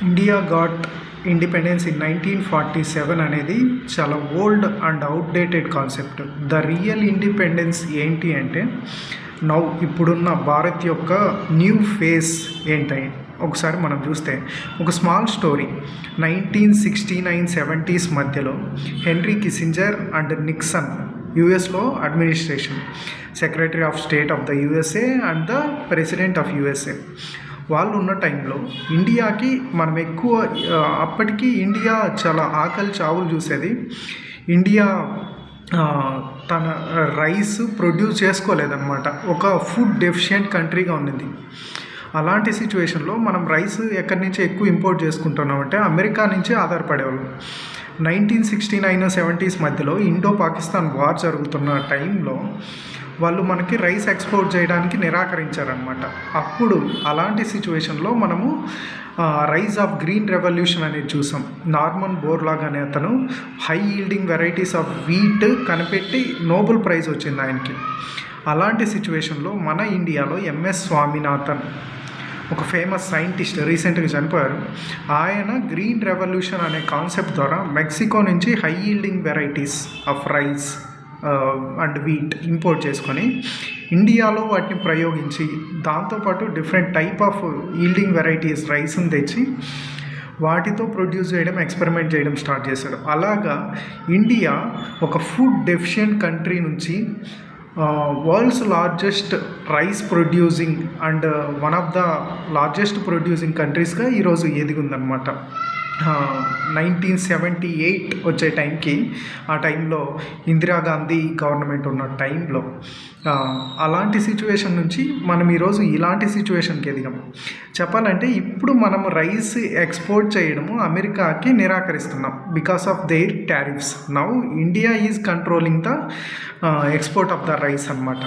India got independence in 1947 అనేది చాలా old and outdated concept. The real independence ఏంటి అంటే ఇప్పుడున్న భారత్ యొక్క న్యూ ఫేస్ ఏంటి ఒకసారి మనం చూస్తే ఒక స్మాల్ స్టోరీ. 1969-70s మధ్యలో హెన్రీ కిస్సింజర్ అండ్ నిక్సన్ యుఎస్లో administration, secretary of state of the USA and the president of USA వాళ్ళు ఉన్న టైంలో ఇండియాకి మనం ఎక్కువ అప్పటికి ఇండియా చాలా ఆకలి చావులు చూసేది. ఇండియా తన రైస్ ప్రొడ్యూస్ చేసుకోలేదన్నమాట. ఒక ఫుడ్ డెఫిషియెంట్ కంట్రీగా ఉన్నది. అలాంటి సిచ్యువేషన్లో మనం రైస్ ఎక్కడి నుంచి ఎక్కువ ఇంపోర్ట్ చేసుకుంటున్నామంటే అమెరికా నుంచి ఆధారపడేవాళ్ళం. 1969-70s మధ్యలో ఇండో పాకిస్తాన్ వార్ జరుగుతున్న టైంలో వాళ్ళు మనకి రైస్ ఎక్స్పోర్ట్ చేయడానికి నిరాకరించారనమాట. అప్పుడు అలాంటి సిచ్యువేషన్లో మనము రైజ్ ఆఫ్ గ్రీన్ రెవల్యూషన్ అనేది చూసాం. నార్మన్ బోర్లాగ్ అనే అతను high yielding varieties of wheat కనిపెట్టి నోబెల్ ప్రైజ్ వచ్చింది ఆయనకి. అలాంటి సిచ్యువేషన్లో మన ఇండియాలో ఎంఎస్ స్వామినాథన్, ఒక ఫేమస్ సైంటిస్ట్, రీసెంట్గా చనిపోయారు. ఆయన గ్రీన్ రెవల్యూషన్ అనే కాన్సెప్ట్ ద్వారా మెక్సికో నుంచి high yielding varieties of rice and wheat import చేసుకొని ఇండియాలో వాటిని ప్రయోగించి దాంతోపాటు different type of yielding varieties రైస్ని తెచ్చి వాటితో ప్రొడ్యూస్ చేయడం, ఎక్స్పెరిమెంట్ చేయడం స్టార్ట్ చేశాడు. అలాగా ఇండియా ఒక ఫుడ్ డెఫిషియెంట్ కంట్రీ నుంచి world's largest rice producing and one of the largest producing కంట్రీస్గా ఈరోజు ఎదిగుందనమాట. 1978 వచ్చే టైంకి, ఆ టైంలో ఇందిరాగాంధీ గవర్నమెంట్ ఉన్న టైంలో అలాంటి సిచ్యువేషన్ నుంచి మనం ఈరోజు ఇలాంటి సిచ్యువేషన్కి ఎదిగాము. చెప్పాలంటే ఇప్పుడు మనం రైస్ ఎక్స్పోర్ట్ చేయడము అమెరికాకి నిరాకరిస్తున్నాం because of their tariffs. Now India is controlling the export of the rice అనమాట.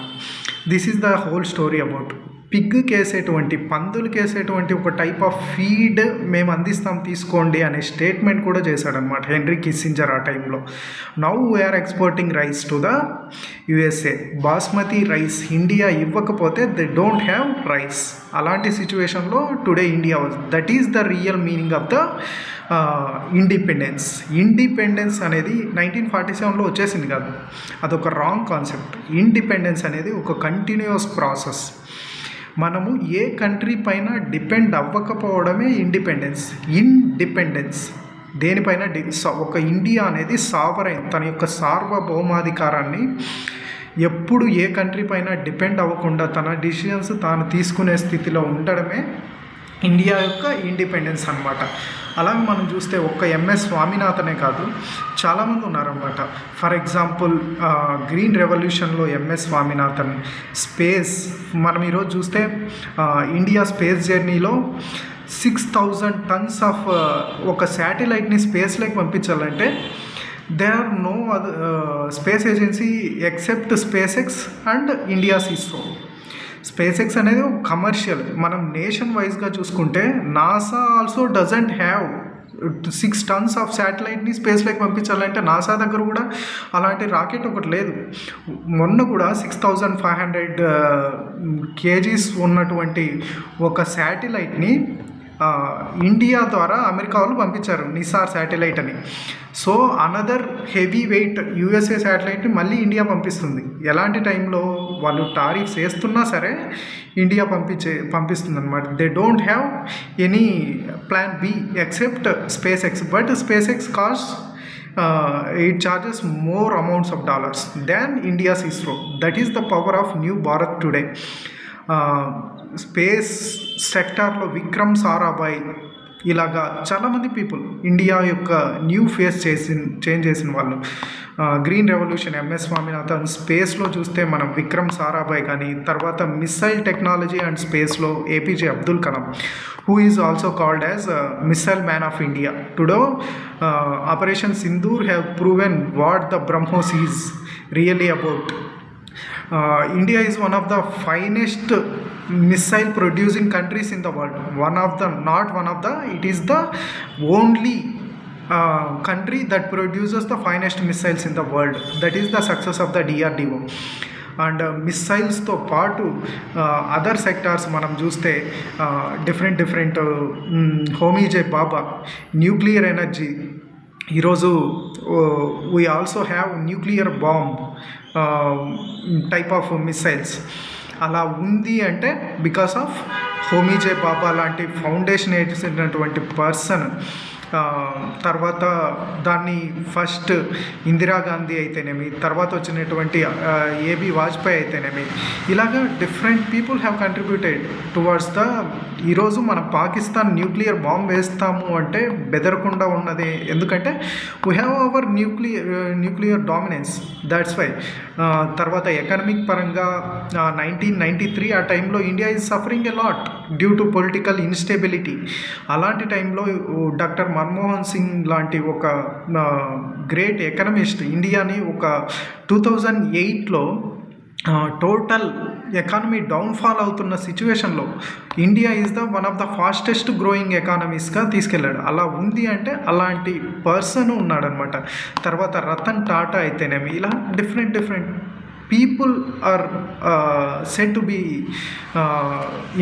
This is the whole story about పిగ్కి వేసేటువంటి, పందులకి వేసేటువంటి ఒక టైప్ ఆఫ్ ఫీడ్ మేము అందిస్తాం తీసుకోండి అనే స్టేట్మెంట్ కూడా చేశాడనమాట హెన్రీ కిస్సింజర్ ఆ టైంలో. Now we are exporting rice to the USA. Basmati rice India ఇవ్వకపోతే దే డోంట్ హ్యావ్ రైస్. అలాంటి సిచ్యువేషన్లో today India was. That is the real meaning of the independence. Independence అనేది 1947లో వచ్చేసింది కాదు, అదొక రాంగ్ కాన్సెప్ట్. ఇండిపెండెన్స్ అనేది ఒక కంటిన్యూస్ ప్రాసెస్. మనము ఏ కంట్రీ పైన డిపెండ్ అవ్వకపోవడమే ఇండిపెండెన్స్. ఇండిపెండెన్స్ దేనిపైన ఒక ఇండియా అనేది సావరైన్, తన యొక్క సార్వభౌమాధికారాన్ని ఎప్పుడు ఏ కంట్రీ పైన డిపెండ్ అవ్వకుండా తన డిసిషన్స్ తాను తీసుకునే స్థితిలో ఉండడమే ఇండియా యొక్క ఇండిపెండెన్స్ అనమాట. అలాగే మనం చూస్తే ఒక్క ఎంఎస్ స్వామినాథనే కాదు, చాలామంది ఉన్నారన్నమాట. ఫర్ ఎగ్జాంపుల్ గ్రీన్ రెవల్యూషన్లో ఎంఎస్ స్వామినాథన్, స్పేస్ మనం ఈరోజు చూస్తే ఇండియా స్పేస్ జర్నీలో 6,000 tons ఆఫ్ ఒక శాటిలైట్ని స్పేస్లోకి పంపించాలంటే they are no space agency except SpaceX and India's ISRO. SpaceX అనేది ఒక కమర్షియల్. మనం నేషన్ వైజ్గా చూసుకుంటే NASA also doesn't have 6 tons of శాటిలైట్ని స్పేస్లోకి పంపించాలంటే నాసా దగ్గర కూడా అలాంటి రాకెట్ ఒకటి లేదు. మొన్న కూడా 6,500 kgs ఉన్నటువంటి ఒక శాటిలైట్ని ఇండియా ద్వారా అమెరికా వాళ్ళు పంపించారు, నిసార్ శాటిలైట్ అని. So another heavy weight USA శాటిలైట్ని మళ్ళీ ఇండియా పంపిస్తుంది. ఎలాంటి టైంలో వాళ్ళు టారిఫ్స్ వేస్తున్నా సరే ఇండియా పంపిస్తుంది అనమాట. They don't have any plan B except SpaceX. But SpaceX cost it charges more amounts of dollars than India's ISRO. That is the power of New Bharat today. Space సెక్టార్లో విక్రమ్ సారాభాయ్ ఇలాగా చాలామంది people India యొక్క new phase change చేసిన వాళ్ళు. Green revolution MS Swaminathan, స్పేస్లో చూస్తే మనం విక్రమ్ సారాభాయ్ కానీ, తర్వాత మిస్సైల్ టెక్నాలజీ అండ్ స్పేస్లో APJ Abdul Kalam, who is also called as missile man of India. Today Operation Sindoor have proven what the BrahMos is really about. India is one of the finest missile producing countries in the world. It is the only country that produces the finest missiles in the world. That is the success of the DRDO. And మిస్సైల్స్తో పాటు other sectors మనం చూస్తే different Homi J Bhabha nuclear energy, ఈరోజు we also have nuclear bomb type of missiles. అలా ఉంది అంటే because of హోమీజే బాబా లాంటి foundation వేసినటువంటి పర్సన్. తర్వాత దాన్ని ఫస్ట్ ఇందిరాగాంధీ అయితేనేమి, తర్వాత వచ్చినటువంటి ఏబి వాజ్పేయి అయితేనేమి, ఇలాగా different people have contributed towards the. ఈరోజు మనం పాకిస్తాన్ న్యూక్లియర్ బాంబ్ వేస్తాము అంటే బెదరకుండా ఉన్నది, ఎందుకంటే we have our nuclear dominance, that's why. తర్వాత ఎకనమిక్ పరంగా 1993 ఆ టైంలో India is suffering a lot due to political instability. అలాంటి టైంలో డాక్టర్ మన్మోహన్ సింగ్ లాంటి ఒక గ్రేట్ ఎకనమిస్ట్ ఇండియాని ఒక 2008లో టోటల్ ఎకానమీ డౌన్ఫాల్ అవుతున్న సిచ్యువేషన్లో India is the one of the fastest growing ఎకానమీస్గా తీసుకెళ్ళాడు. అలా ఉంది అంటే అలాంటి పర్సన్ ఉన్నాడనమాట. తర్వాత రతన్ టాటా అయితేనేమి, ఇలా different people are said to be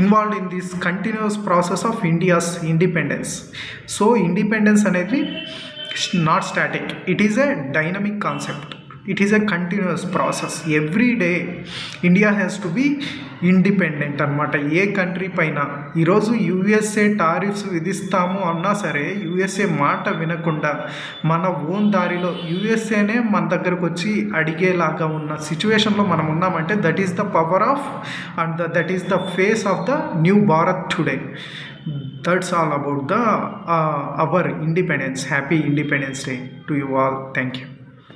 involved in this continuous process of India's independence. So independence అనేది not static, it is a dynamic concept, it is a continuous process. Every day India has to be independent అనమాట ఏ country పైన. ఈరోజు USA tariffs విధిస్తాము అన్నా సరే USA మాట వినకుండా మన own దారిలో యూఎస్ఏనే మన దగ్గరకు వచ్చి అడిగేలాగా ఉన్న సిచ్యువేషన్లో మనం ఉన్నామంటే that is the power of and that is the face of the new Bharat today. That's all about the our independence. Happy Independence Day to you all. Thank you.